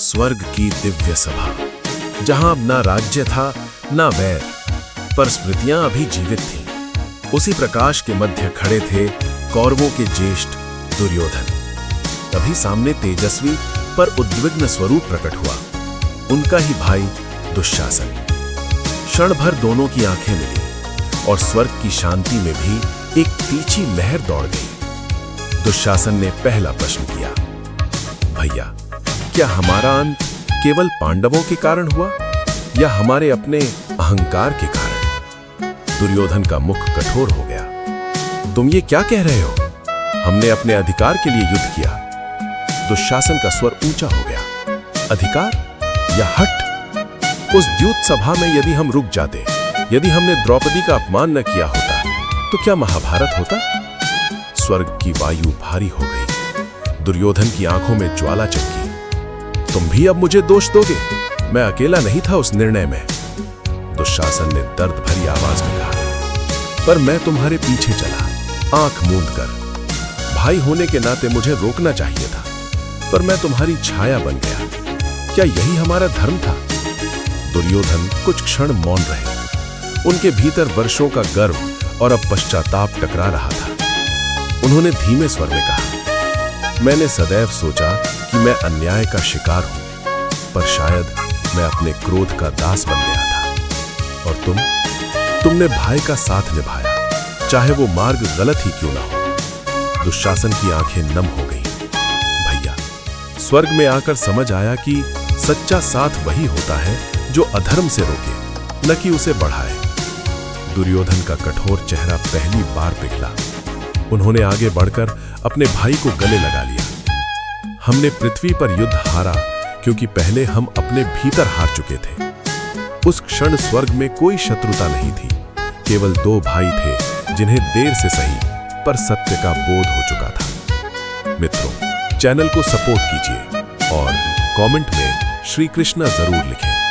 स्वर्ग की दिव्य सभा, जहां अब ना राज्य था ना वैर, पर स्मृतियां अभी जीवित थीं। उसी प्रकाश के मध्य खड़े थे कौरवों के ज्येष्ठ दुर्योधन। तभी सामने तेजस्वी पर उद्विग्न स्वरूप प्रकट हुआ, उनका ही भाई दुशासन। क्षण भर दोनों की आंखें मिली और स्वर्ग की शांति में भी एक तीखी लहर दौड़ गई। दुशासन ने पहला प्रश्न किया, भैया, क्या हमारा अंत केवल पांडवों के कारण हुआ या हमारे अपने अहंकार के कारण? दुर्योधन का मुख कठोर हो गया। तुम ये क्या कह रहे हो? हमने अपने अधिकार के लिए युद्ध किया। दुशासन का स्वर ऊंचा हो गया। अधिकार या हट? उस द्यूत सभा में यदि हम रुक जाते, यदि हमने द्रौपदी का अपमान न किया होता, तो क्या महाभारत होता? स्वर्ग की वायु भारी हो गई। दुर्योधन की आंखों में ज्वाला चमकी। तुम भी अब मुझे दोष दोगे? मैं अकेला नहीं था उस निर्णय में। दुशासन ने दर्द भरी आवाज में कहा, पर मैं तुम्हारे पीछे चला, आंख मूंद कर। भाई होने के नाते मुझे रोकना चाहिए था, पर मैं तुम्हारी छाया बन गया। क्या यही हमारा धर्म था? दुर्योधन कुछ क्षण मौन रहे। उनके भीतर वर्षों का गर्व और अब पश्चाताप टकरा रहा था। उन्होंने धीमे स्वर में कहा, मैंने सदैव सोचा कि मैं अन्याय का शिकार हूं, पर शायद मैं अपने क्रोध का दास बन गया था। और तुमने भाई का साथ निभाया, चाहे वो मार्ग गलत ही क्यों ना हो। दुशासन की आंखें नम हो गई। भैया, स्वर्ग में आकर समझ आया कि सच्चा साथ वही होता है जो अधर्म से रोके, न कि उसे बढ़ाए। दुर्योधन का कठोर चेहरा पहली बार पिघला। उन्होंने आगे बढ़कर अपने भाई को गले लगा लिया। हमने पृथ्वी पर युद्ध हारा क्योंकि पहले हम अपने भीतर हार चुके थे। उस क्षण स्वर्ग में कोई शत्रुता नहीं थी, केवल दो भाई थे जिन्हें देर से सही पर सत्य का बोध हो चुका था। मित्रों, चैनल को सपोर्ट कीजिए और कमेंट में श्री कृष्णा जरूर लिखें।